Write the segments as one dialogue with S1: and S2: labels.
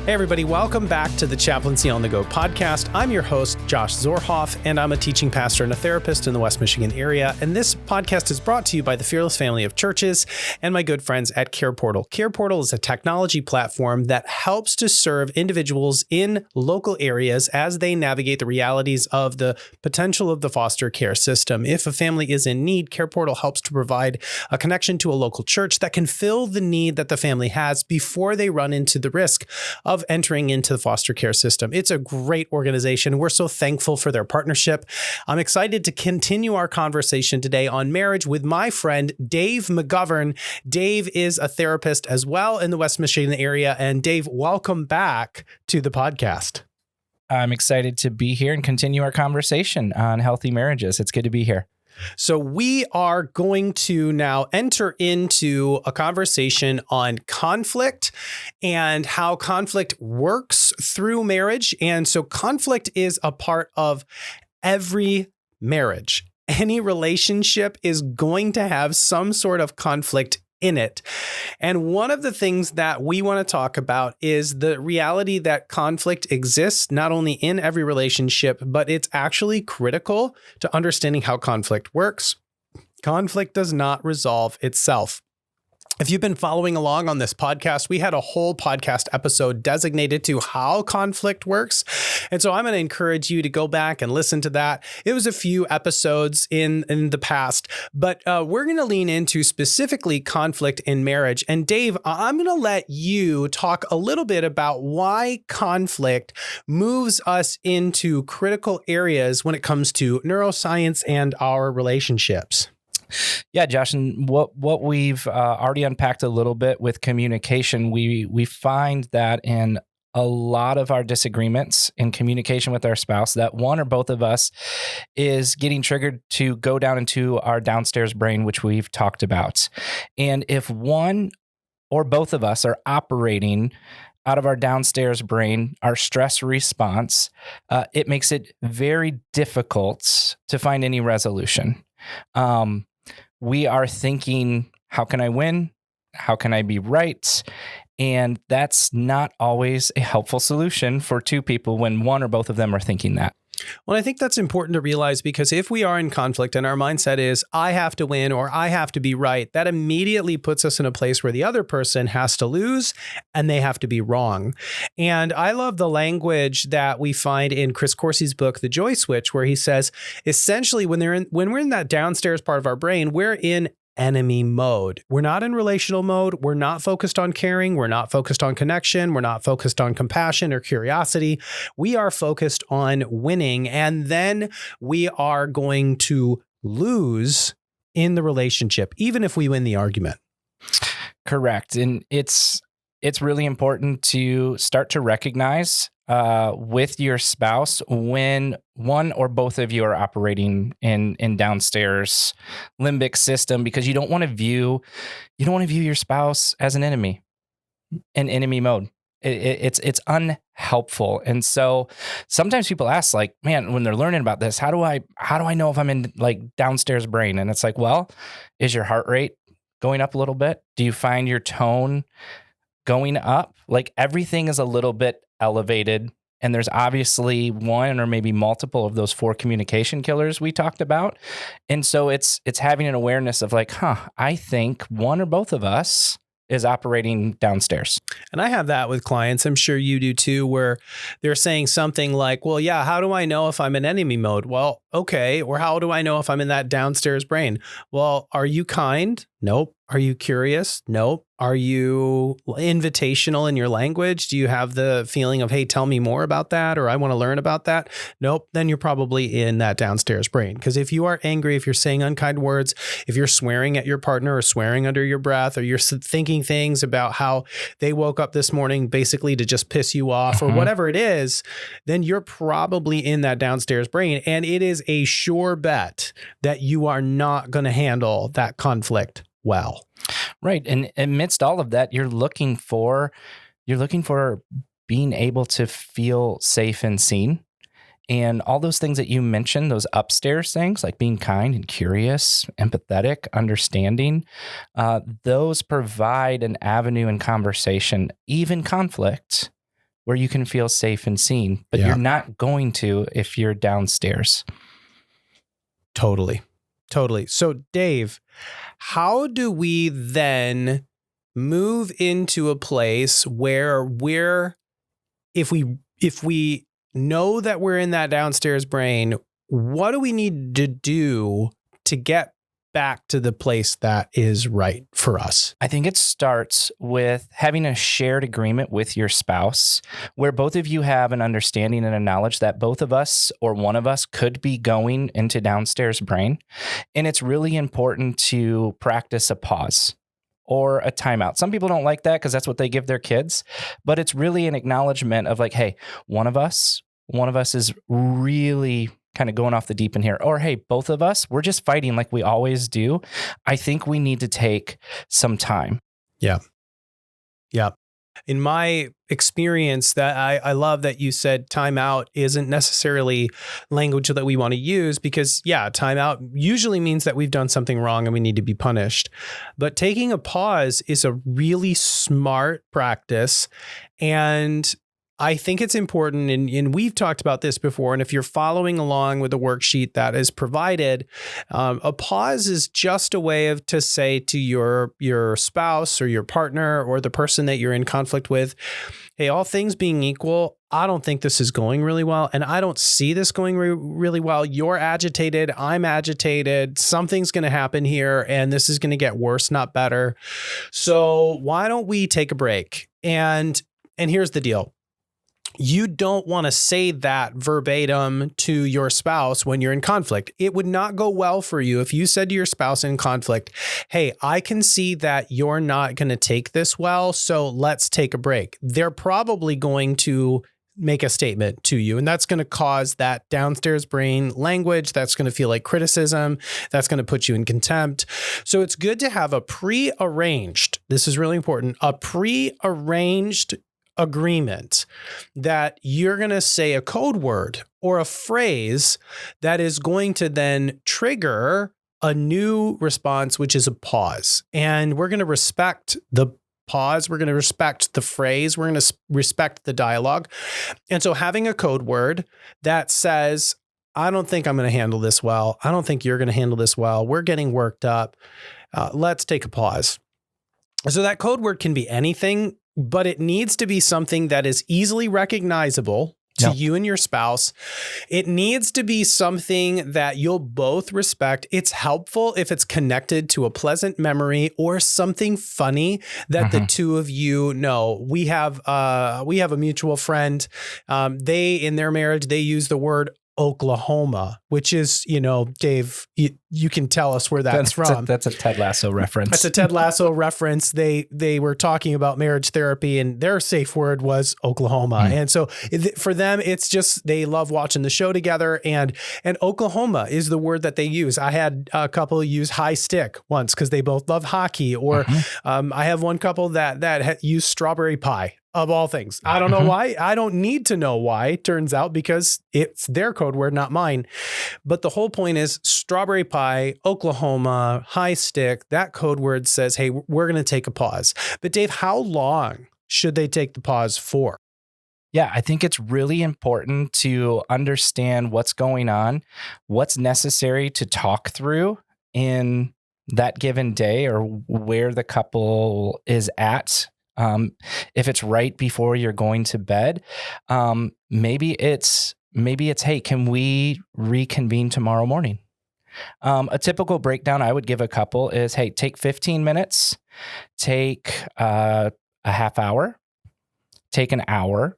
S1: Hey, everybody, welcome back to the Chaplaincy on the Go podcast. I'm your host, Josh Zorhoff, and I'm a teaching pastor and a therapist in the West Michigan area. And this podcast is brought to you by the Fearless Family of Churches and my good friends at Care Portal. Care Portal is a technology platform that helps to serve individuals in local areas as they navigate the realities of the potential of the foster care system. If a family is in need, Care Portal helps to provide a connection to a local church that can fill the need that the family has before they run into the risk of entering into the foster care system. It's a great organization. We're so thankful for their partnership. I'm excited to continue our conversation today on marriage with my friend, Dave McGovern. Dave is a therapist as well in the West Michigan area. And Dave, welcome back to the podcast.
S2: I'm excited to be here and continue our conversation on healthy marriages. It's good to be here.
S1: So we are going to now enter into a conversation on conflict and how conflict works through marriage. And so conflict is a part of every marriage. Any relationship is going to have some sort of conflict in it. And one of the things that we want to talk about is the reality that conflict exists not only in every relationship, but it's actually critical to understanding how conflict works. Conflict does not resolve itself. If you've been following along on this podcast, we had a whole podcast episode designated to how conflict works. And so I'm going to encourage you to go back and listen to that. It was a few episodes in the past, but we're going to lean into specifically conflict in marriage. And Dave, I'm going to let you talk a little bit about why conflict moves us into critical areas when it comes to neuroscience and our relationships.
S2: Yeah, Josh, and what we've already unpacked a little bit with communication, we find that in a lot of our disagreements in communication with our spouse, that one or both of us is getting triggered to go down into our downstairs brain, which we've talked about. And if one or both of us are operating out of our downstairs brain, our stress response, it makes it very difficult to find any resolution. We are thinking, how can I win? How can I be right? And that's not always a helpful solution for two people when one or both of them are thinking that.
S1: Well, I think that's important to realize, because if we are in conflict and our mindset is, I have to win or I have to be right, that immediately puts us in a place where the other person has to lose and they have to be wrong. And I love the language that we find in Chris Corsi's book, The Joy Switch, where he says, essentially, when we're in that downstairs part of our brain, we're in enemy mode. We're not in relational mode. We're not focused on caring. We're not focused on connection. We're not focused on compassion or curiosity. We are focused on winning. And then we are going to lose in the relationship, even if we win the argument.
S2: Correct. And it's really important to start to recognize with your spouse when one or both of you are operating in downstairs limbic system, because you don't want to view your spouse as an enemy, in enemy mode. It's unhelpful. And so sometimes people ask, like, man, when they're learning about this, how do I know if I'm in like downstairs brain? And it's like, well, is your heart rate going up a little bit? Do you find your tone going up? Like, everything is a little bit elevated, and there's obviously one or maybe multiple of those 4 communication killers we talked about. And so it's having an awareness of like, I think one or both of us is operating downstairs.
S1: And I have that with clients. I'm sure you do too, where they're saying something like, well, yeah, how do I know if I'm in enemy mode? Well, okay. Or how do I know if I'm in that downstairs brain? Well, are you kind? Nope. Are you curious? Nope. Are you invitational in your language? Do you have the feeling of, hey, tell me more about that, or I want to learn about that? Nope. Then you're probably in that downstairs brain. Because if you are angry, if you're saying unkind words, if you're swearing at your partner or swearing under your breath, or you're thinking things about how they woke up this morning basically to just piss you off or whatever it is, then you're probably in that downstairs brain. And it is a sure bet that you are not going to handle that conflict well.
S2: Right. And amidst all of that, you're looking for being able to feel safe and seen. And all those things that you mentioned, those upstairs things like being kind and curious, empathetic, understanding, those provide an avenue in conversation, even conflict, where you can feel safe and seen, but you're not going to if you're downstairs.
S1: Totally. So Dave, how do we then move into a place where if we know that we're in that downstairs brain, what do we need to do to get back to the place that is right for us?
S2: I think it starts with having a shared agreement with your spouse where both of you have an understanding and a knowledge that both of us or one of us could be going into downstairs brain. And it's really important to practice a pause or a timeout. Some people don't like that because that's what they give their kids, but it's really an acknowledgement of like, hey, one of us is really kind of going off the deep end here. Or, hey, both of us, we're just fighting like we always do. I think we need to take some time.
S1: Yeah. In my experience, that I love that you said timeout isn't necessarily language that we want to use because, timeout usually means that we've done something wrong and we need to be punished. But taking a pause is a really smart practice. And I think it's important, and we've talked about this before, and if you're following along with the worksheet that is provided, a pause is just a way to say to your spouse or your partner or the person that you're in conflict with, hey, all things being equal, I don't think this is going really well, and I don't see this going really well. You're agitated, I'm agitated, something's going to happen here, and this is going to get worse, not better. So why don't we take a break? And here's the deal. You don't want to say that verbatim to your spouse when you're in conflict. It would not go well for you if you said to your spouse in conflict, hey, I can see that you're not going to take this well, so let's take a break. They're probably going to make a statement to you, and that's going to cause that downstairs brain language. That's going to feel like criticism. That's going to put you in contempt. So it's good to have a prearranged, this is really important, a prearranged agreement that you're going to say a code word or a phrase that is going to then trigger a new response, which is a pause. And we're going to respect the pause. We're going to respect the phrase. We're going to respect the dialogue. And so having a code word that says, I don't think I'm going to handle this well. I don't think you're going to handle this well. We're getting worked up. Let's take a pause. So that code word can be anything, but it needs to be something that is easily recognizable to you and your spouse. It needs to be something that you'll both respect. It's helpful if it's connected to a pleasant memory or something funny that the two of you know. We have a mutual friend. They, in their marriage, they use the word Oklahoma, which is, Dave, you can tell us where that's from.
S2: That's a Ted Lasso reference.
S1: That's a Ted Lasso reference. They were talking about marriage therapy and their safe word was Oklahoma. And so for them, it's just, they love watching the show together, and Oklahoma is the word that they use. I had a couple use high stick once because they both love hockey, or I have one couple that used strawberry pie. Of all things. I don't know why. I don't need to know why, turns out, because it's their code word, not mine. But the whole point is strawberry pie, Oklahoma, high stick, that code word says, hey, we're going to take a pause. But Dave, how long should they take the pause for?
S2: Yeah, I think it's really important to understand what's going on, what's necessary to talk through in that given day or where the couple is at. If it's right before you're going to bed, maybe it's, hey, can we reconvene tomorrow morning? A typical breakdown I would give a couple is, hey, take 15 minutes, take a half hour, take an hour,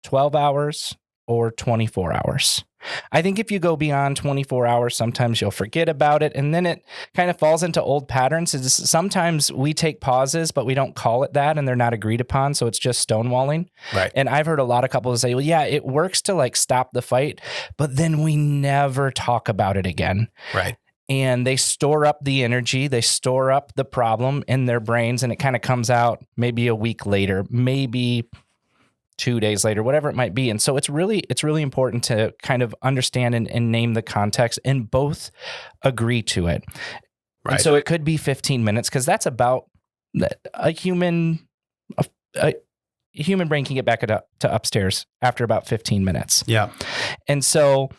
S2: 12 hours, or 24 hours. I think if you go beyond 24 hours, sometimes you'll forget about it. And then it kind of falls into old patterns. Sometimes we take pauses, but we don't call it that, and they're not agreed upon. So it's just stonewalling.
S1: Right.
S2: And I've heard a lot of couples say, well, yeah, it works to like stop the fight, but then we never talk about it again.
S1: Right.
S2: And they store up the energy, they store up the problem in their brains, and it kind of comes out maybe a week later, maybe 2 days later, whatever it might be. And so it's really important to kind of understand and name the context and both agree to it. Right. And so it could be 15 minutes because that's about a human, human brain can get back to upstairs after about 15 minutes.
S1: Yeah.
S2: And so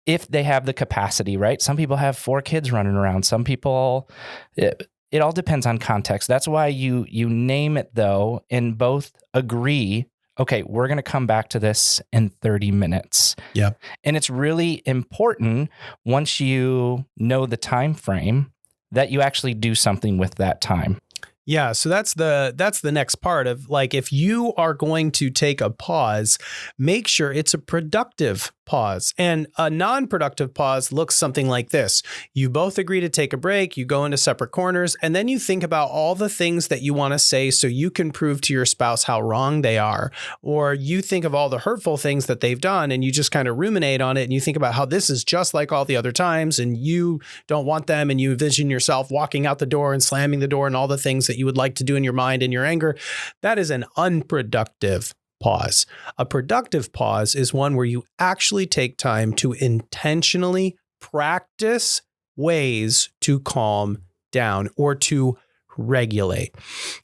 S2: if they have the capacity, right? Some people have 4 kids running around. Some people, it all depends on context. That's why you name it though, and both agree, okay, we're going to come back to this in 30 minutes.
S1: Yeah.
S2: And it's really important once you know the time frame that you actually do something with that time.
S1: Yeah, so that's the next part of, like, if you are going to take a pause, make sure it's a productive pause. And a non-productive pause looks something like this. You both agree to take a break, you go into separate corners, and then you think about all the things that you want to say so you can prove to your spouse how wrong they are. Or you think of all the hurtful things that they've done and you just kind of ruminate on it, and you think about how this is just like all the other times and you don't want them, and you envision yourself walking out the door and slamming the door and all the things that you would like to do in your mind and your anger. That is an unproductive pause. A productive pause is one where you actually take time to intentionally practice ways to calm down or to regulate.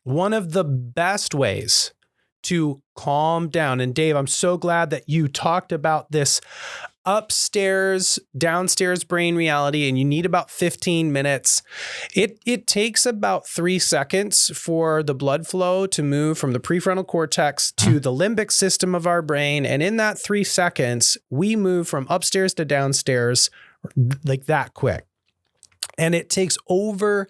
S1: One of the best ways to calm down, and Dave, I'm so glad that you talked about this upstairs, downstairs brain reality, and you need about 15 minutes. It takes about 3 seconds for the blood flow to move from the prefrontal cortex to the limbic system of our brain. And in that 3 seconds, we move from upstairs to downstairs like that quick. And it takes over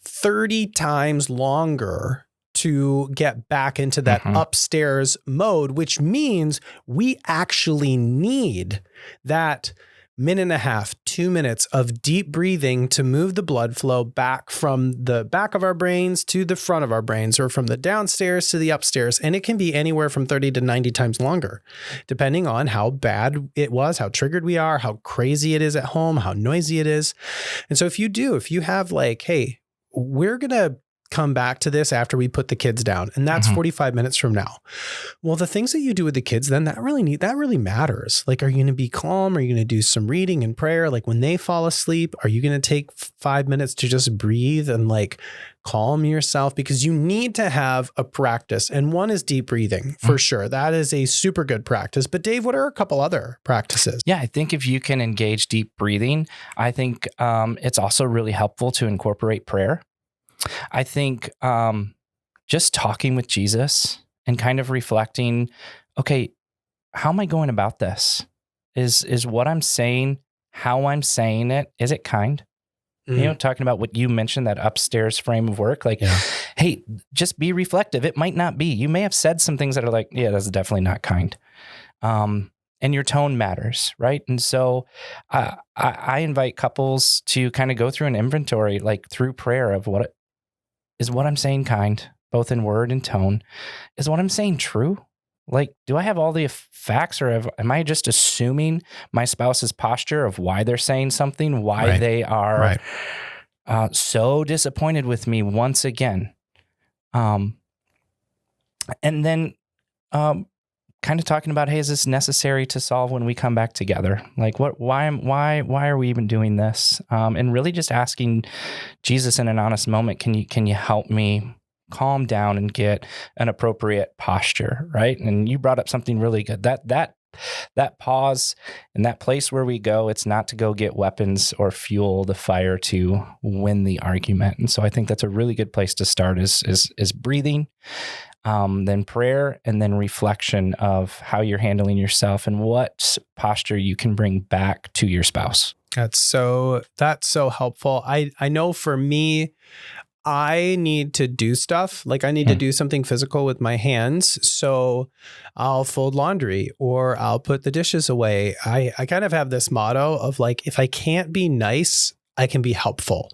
S1: 30 times longer to get back into that upstairs mode, which means we actually need that minute and a half, 2 minutes of deep breathing to move the blood flow back from the back of our brains to the front of our brains, or from the downstairs to the upstairs. And it can be anywhere from 30 to 90 times longer, depending on how bad it was, how triggered we are, how crazy it is at home, how noisy it is. And so if you have like, hey, we're going to come back to this after we put the kids down, and that's 45 minutes from now. Well, the things that you do with the kids, then that really matters. Like, are you going to be calm? Are you going to do some reading and prayer? Like, when they fall asleep, are you going to take 5 minutes to just breathe and like calm yourself? Because you need to have a practice, and one is deep breathing for sure. That is a super good practice. But Dave, what are a couple other practices?
S2: Yeah, I think if you can engage deep breathing, I think it's also really helpful to incorporate prayer. I think just talking with Jesus and kind of reflecting, okay, how am I going about this? Is what I'm saying, how I'm saying it, is it kind? You know, talking about what you mentioned, that upstairs frame of work, like, hey, just be reflective. It might not be. You may have said some things that are like, yeah, that's definitely not kind. And your tone matters, right? And so I invite couples to kind of go through an inventory, like through prayer, of what I'm saying kind, both in word and tone. Is what I'm saying true? Like, do I have all the facts, or am I just assuming my spouse's posture of why they're saying something, why they are so disappointed with me once again? And then kind of talking about, hey, is this necessary to solve when we come back together? Like, why are we even doing this? And really just asking Jesus in an honest moment, can you help me calm down and get an appropriate posture, right? And you brought up something really good. That pause and that place where we go, it's not to go get weapons or fuel the fire to win the argument. And so I think that's a really good place to start is breathing, then prayer, and then reflection of how you're handling yourself and what posture you can bring back to your spouse.
S1: That's so helpful. I know for me, I need to do stuff. Like, I need to do something physical with my hands. So I'll fold laundry, or I'll put the dishes away. I kind of have this motto of like, if I can't be nice, I can be helpful.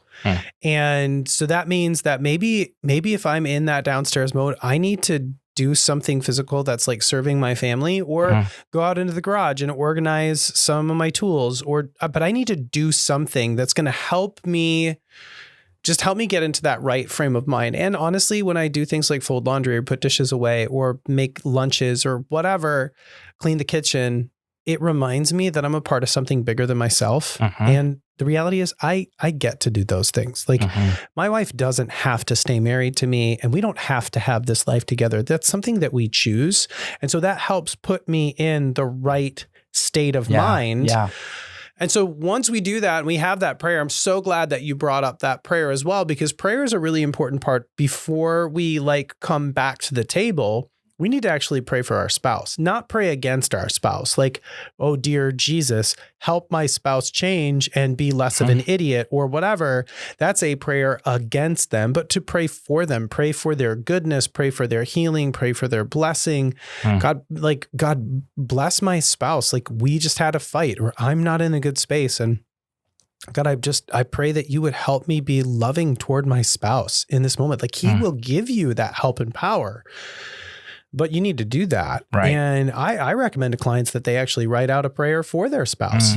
S1: And so that means that maybe if I'm in that downstairs mode, I need to do something physical that's like serving my family, or go out into the garage and organize some of my tools, but I need to do something that's going to help me get into that right frame of mind. And honestly, when I do things like fold laundry or put dishes away or make lunches or whatever, clean the kitchen, it reminds me that I'm a part of something bigger than myself. And the reality is I get to do those things. Like my wife doesn't have to stay married to me, and we don't have to have this life together. That's something that we choose. And so that helps put me in the right state of mind.
S2: Yeah.
S1: And so once we do that and we have that prayer, I'm so glad that you brought up that prayer as well, because prayer is a really important part before we like come back to the table. We need to actually pray for our spouse, not pray against our spouse. Like, oh, dear Jesus, help my spouse change and be less of an idiot or whatever. That's a prayer against them, but to pray for them, pray for their goodness, pray for their healing, pray for their blessing. God bless my spouse. Like we just had a fight or I'm not in a good space. And God, I pray that you would help me be loving toward my spouse in this moment. Like he will give you that help and power. But you need to do that.
S2: Right.
S1: And I recommend to clients that they actually write out a prayer for their spouse.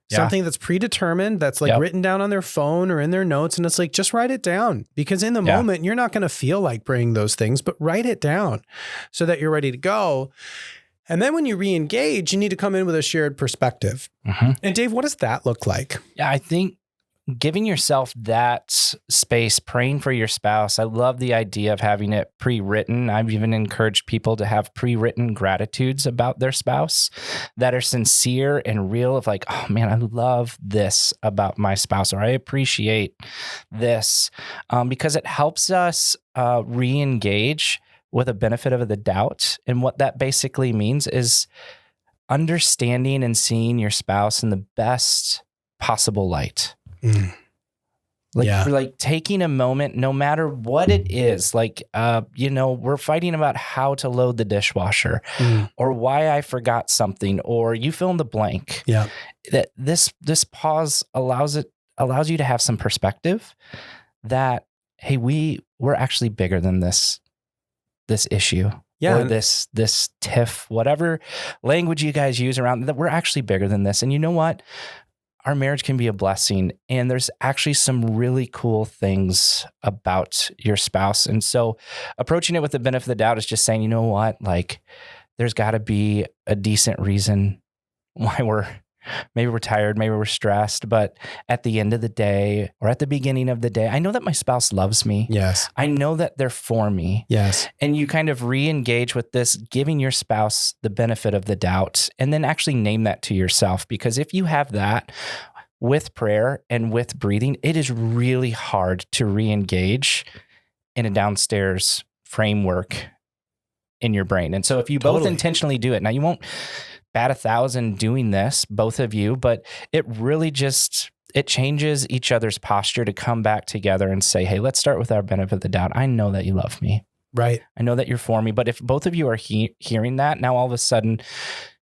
S1: Something that's predetermined, that's like written down on their phone or in their notes. And it's like, just write it down, because in the moment, you're not going to feel like praying those things, but write it down so that you're ready to go. And then when you re-engage, you need to come in with a shared perspective. And Dave, what does that look like?
S2: Yeah, I think giving yourself that space, praying for your spouse. I love the idea of having it pre-written. I've even encouraged people to have pre-written gratitudes about their spouse that are sincere and real, of like, oh man, I love this about my spouse, or I appreciate this, because it helps us re-engage with a benefit of the doubt. And what that basically means is understanding and seeing your spouse in the best possible light. Like taking a moment, no matter what it is, like, we're fighting about how to load the dishwasher or why I forgot something, or you fill in the blank. Yeah. That this pause allows you to have some perspective that, hey, we're actually bigger than this issue. Yeah. Or this tiff, whatever language you guys use around that, we're actually bigger than this. And you know what? Our marriage can be a blessing, and there's actually some really cool things about your spouse. And so approaching it with the benefit of the doubt is just saying, you know what, like there's got to be a decent reason why maybe we're tired, maybe we're stressed, but at the end of the day or at the beginning of the day, I know that my spouse loves me. Yes. I know that they're for me. Yes. And you kind of re-engage with this, giving your spouse the benefit of the doubt, and then actually name that to yourself. Because if you have that with prayer and with breathing, it is really hard to re-engage in a downstairs framework in your brain. And so if you both intentionally do it, now you won't bat 1,000 doing this, both of you, but it really it changes each other's posture to come back together and say, hey, let's start with our benefit of the doubt. I know that you love me. Right. I know that you're for me. But if both of you are hearing that, now all of a sudden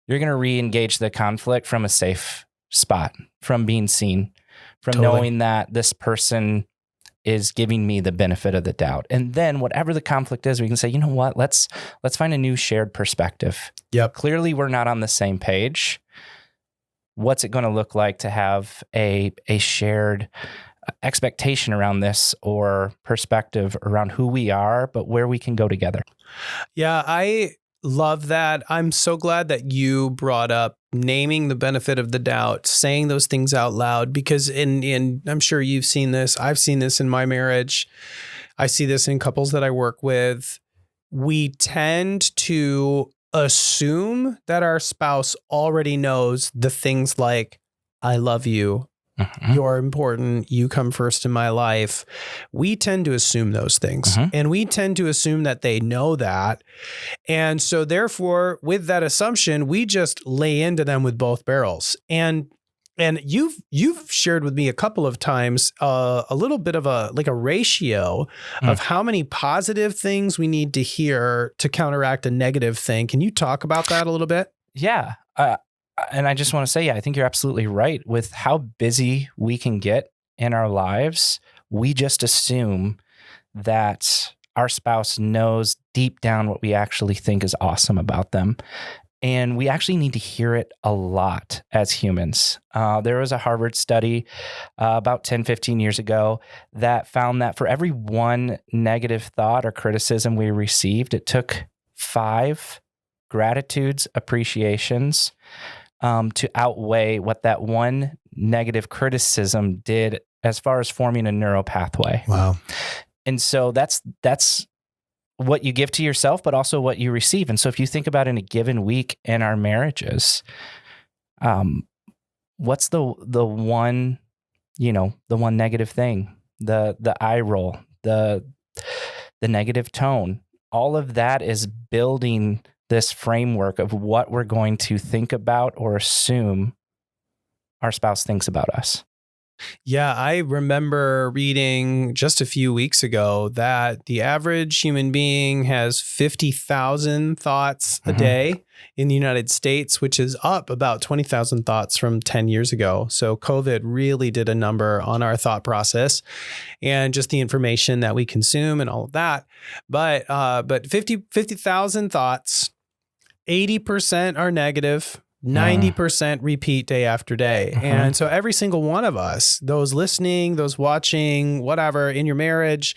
S2: you're going to re-engage the conflict from a safe spot, from being seen, from knowing that this person is giving me the benefit of the doubt. And then whatever the conflict is, we can say, you know what, let's find a new shared perspective. Yep. Clearly we're not on the same page. What's it going to look like to have a shared expectation around this, or perspective around who we are, but where we can go together? Yeah, I love that. I'm so glad that you brought up naming the benefit of the doubt, saying those things out loud, because in I'm sure you've seen this. I've seen this in my marriage. I see this in couples that I work with. We tend to assume that our spouse already knows the things like, I love you. You're important. You come first in my life. We tend to assume those things, and we tend to assume that they know that. And so therefore, with that assumption, we just lay into them with both barrels. And you've shared with me a couple of times a little bit of a ratio of how many positive things we need to hear to counteract a negative thing. Can you talk about that a little bit? Yeah. And I just want to say, I think you're absolutely right. With how busy we can get in our lives, we just assume that our spouse knows deep down what we actually think is awesome about them. And we actually need to hear it a lot as humans. There was a Harvard study about 10, 15 years ago that found that for every one negative thought or criticism we received, it took 5 gratitudes, appreciations, to outweigh what that one negative criticism did as far as forming a neural pathway.
S1: Wow.
S2: And so that's what you give to yourself, but also what you receive. And so if you think about in a given week in our marriages, what's the one, the one negative thing, the eye roll, the negative tone, all of that is building this framework of what we're going to think about or assume our spouse thinks about us.
S1: Yeah, I remember reading just a few weeks ago that the average human being has 50,000 thoughts a day in the United States, which is up about 20,000 thoughts from 10 years ago. So COVID really did a number on our thought process and just the information that we consume and all of that. But 50,000 thoughts, 80% are negative. 90% repeat day after day. And so every single one of us, those listening, those watching, whatever, in your marriage,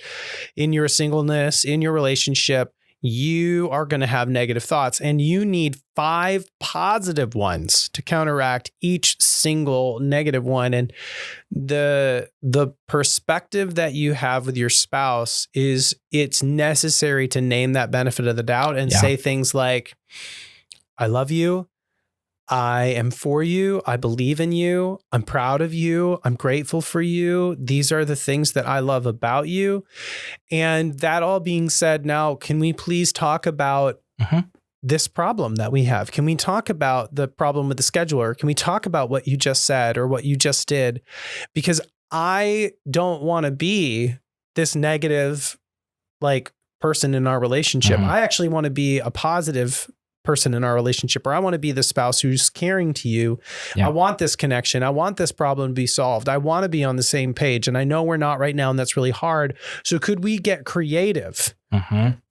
S1: in your singleness, in your relationship, you are going to have negative thoughts, and you need 5 positive ones to counteract each single negative one. And the perspective that you have with your spouse is it's necessary to name that benefit of the doubt and say things like, I love you. I am for you. I believe in you. I'm proud of you. I'm grateful for you. These are the things that I love about you. And that all being said, now, can we please talk about this problem that we have? Can we talk about the problem with the scheduler? Can we talk about what you just said or what you just did? Because I don't want to be this negative, person in our relationship. I actually want to be a positive person in our relationship, or I want to be the spouse who's caring to you. I want this connection. I want this problem to be solved. I want to be on the same page. And I know we're not right now, and that's really hard. So could we get creative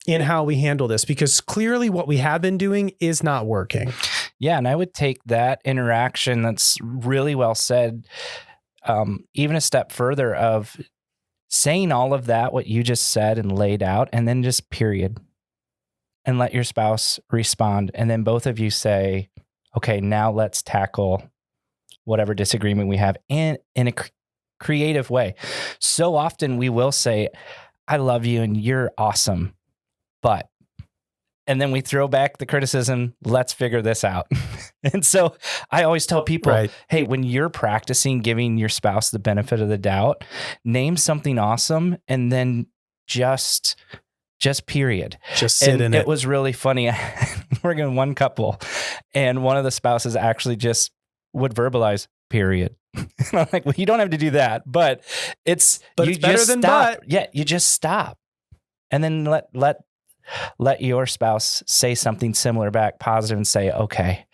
S1: in how we handle this? Because clearly what we have been doing is not working.
S2: Yeah. And I would take that interaction that's really well said, even a step further of saying all of that, what you just said and laid out, and then just period. And let your spouse respond. And then both of you say, okay, now let's tackle whatever disagreement we have in a creative way. So often we will say, I love you and you're awesome, but, and then we throw back the criticism, let's figure this out. And so I always tell people, hey, when you're practicing giving your spouse the benefit of the doubt, name something awesome and then just period.
S1: Just sit in it.
S2: It was really funny. We're in one couple, and one of the spouses actually just would verbalize period. And I'm like, well, you don't have to do that, but it's
S1: better than but.
S2: Yeah, you just stop, and then let your spouse say something similar back, positive, and say, okay,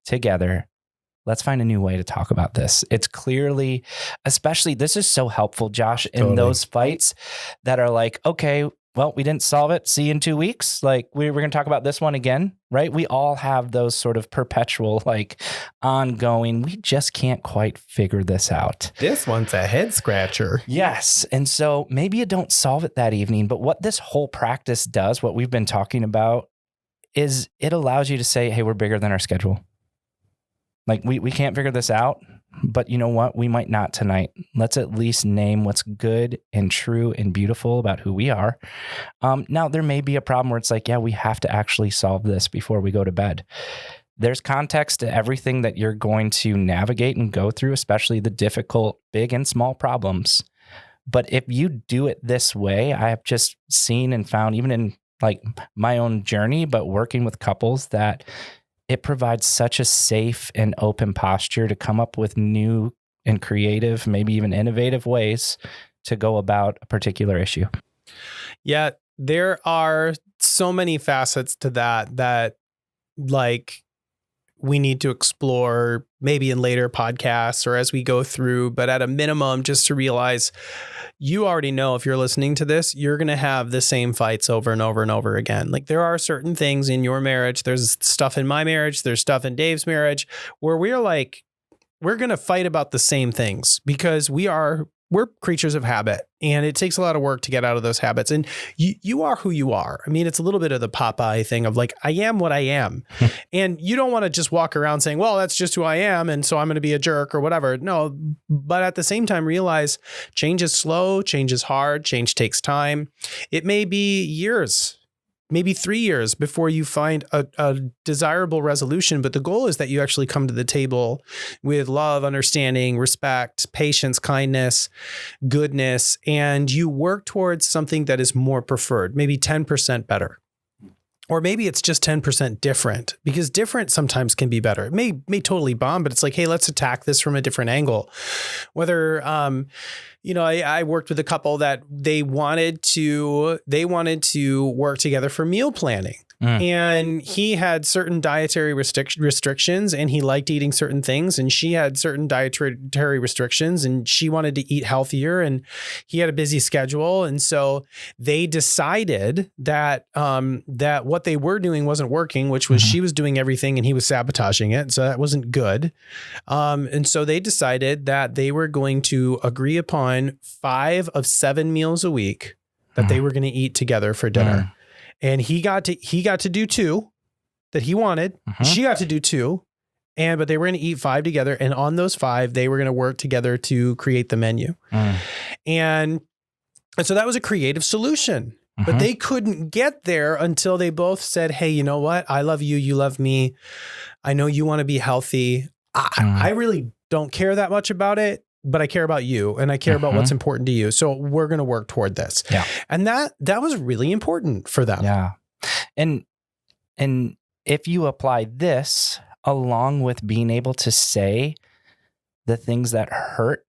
S2: together, let's find a new way to talk about this. It's clearly, especially, this is so helpful, Josh, in those fights that are like, okay, well, we didn't solve it. See you in 2 weeks. We're going to talk about this one again, right? We all have those sort of perpetual, ongoing, we just can't quite figure this out.
S1: This one's a head scratcher.
S2: Yes. And so maybe you don't solve it that evening, but what this whole practice does, what we've been talking about, is it allows you to say, hey, we're bigger than our schedule. We can't figure this out, but you know what? We might not tonight. Let's at least name what's good and true and beautiful about who we are. Now, there may be a problem where it's we have to actually solve this before we go to bed. There's context to everything that you're going to navigate and go through, especially the difficult, big and small problems. But if you do it this way, I have just seen and found, even in my own journey, but working with couples, that it provides such a safe and open posture to come up with new and creative, maybe even innovative ways to go about a particular issue.
S1: Yeah, there are so many facets to that we need to explore maybe in later podcasts or as we go through, but at a minimum, just to realize you already know if you're listening to this, you're going to have the same fights over and over and over again. There are certain things in your marriage. There's stuff in my marriage. There's stuff in Dave's marriage where we're going to fight about the same things because we are we're creatures of habit, and it takes a lot of work to get out of those habits. And you are who you are. I mean, it's a little bit of the Popeye thing of like, I am what I am. And you don't want to just walk around saying, well, that's just who I am, and so I'm going to be a jerk or whatever. No, but at the same time, realize change is slow, change is hard, change takes time. It may be years, maybe 3 years before you find a desirable resolution. But the goal is that you actually come to the table with love, understanding, respect, patience, kindness, goodness, and you work towards something that is more preferred, maybe 10% better. Or maybe it's just 10% different, because different sometimes can be better. It may totally bomb, but it's like, hey, let's attack this from a different angle. Whether, I worked with a couple that they wanted to work together for meal planning. And he had certain dietary restrictions, and he liked eating certain things, and she had certain dietary restrictions, and she wanted to eat healthier, and he had a busy schedule. And so they decided that that what they were doing wasn't working, which was she was doing everything and he was sabotaging it. So that wasn't good. And so they decided that they were going to agree upon 5 of 7 meals a week that they were going to eat together for dinner. And he got to do 2 that he wanted. She got to do 2, but they were going to eat 5 together. And on those 5, they were going to work together to create the menu. And so that was a creative solution, but they couldn't get there until they both said, hey, you know what? I love you. You love me. I know you want to be healthy. I really don't care that much about it, but I care about you, and I care about what's important to you. So we're going to work toward this. Yeah. And that was really important for them.
S2: Yeah. And if you apply this along with being able to say the things that hurt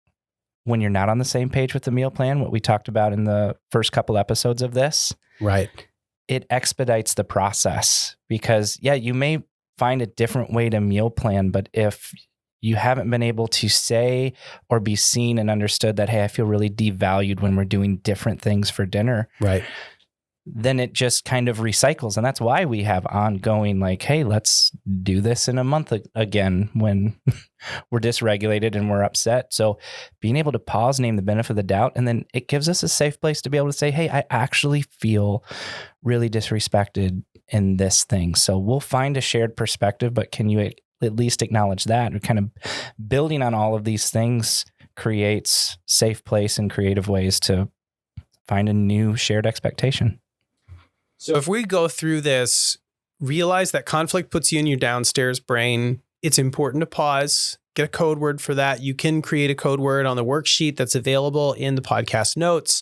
S2: when you're not on the same page with the meal plan, what we talked about in the first couple episodes of this,
S1: right?
S2: It expedites the process, because you may find a different way to meal plan, but if you haven't been able to say or be seen and understood that, hey, I feel really devalued when we're doing different things for dinner.
S1: Right.
S2: Then it just kind of recycles. And that's why we have ongoing, like, hey, let's do this in a month again when we're dysregulated and we're upset. So being able to pause, name the benefit of the doubt, and then it gives us a safe place to be able to say, hey, I actually feel really disrespected in this thing. So we'll find a shared perspective, but can you at least acknowledge that? Or kind of building on all of these things creates safe place and creative ways to find a new shared expectation.
S1: So if we go through this, realize that conflict puts you in your downstairs brain. It's important to pause, get a code word for that. You can create a code word on the worksheet that's available in the podcast notes.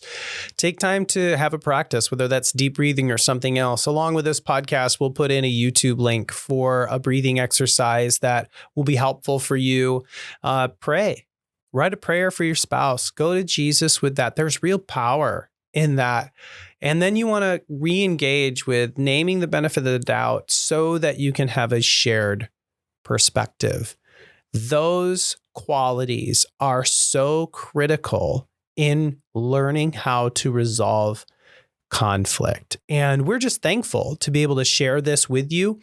S1: Take time to have a practice, whether that's deep breathing or something else. Along with this podcast, we'll put in a YouTube link for a breathing exercise that will be helpful for you. Pray. Write a prayer for your spouse. Go to Jesus with that. There's real power in that. And then you want to re-engage with naming the benefit of the doubt so that you can have a shared perspective. Those qualities are so critical in learning how to resolve conflict. And we're just thankful to be able to share this with you.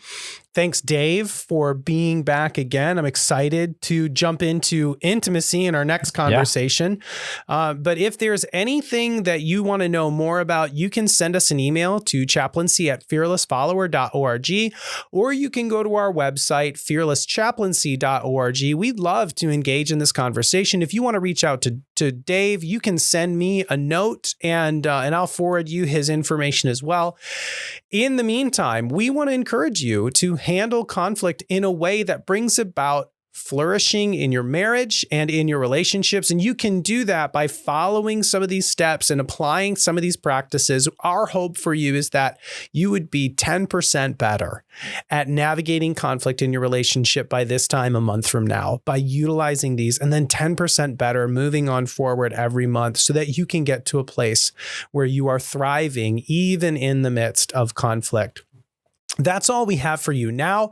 S1: Thanks, Dave, for being back again. I'm excited to jump into intimacy in our next conversation. But if there's anything that you want to know more about, you can send us an email to chaplaincy@fearlessfollower.org, or you can go to our website, fearlesschaplaincy.org. We'd love to engage in this conversation. If you want to reach out to Dave, you can send me a note and I'll forward you his information as well. In the meantime, we want to encourage you to handle conflict in a way that brings about flourishing in your marriage and in your relationships. And you can do that by following some of these steps and applying some of these practices. Our hope for you is that you would be 10% better at navigating conflict in your relationship by this time a month from now, by utilizing these, and then 10% better moving on forward every month so that you can get to a place where you are thriving even in the midst of conflict. That's all we have for you now.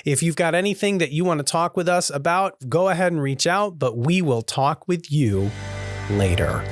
S1: If you've got anything that you want to talk with us about, go ahead and reach out, but we will talk with you later.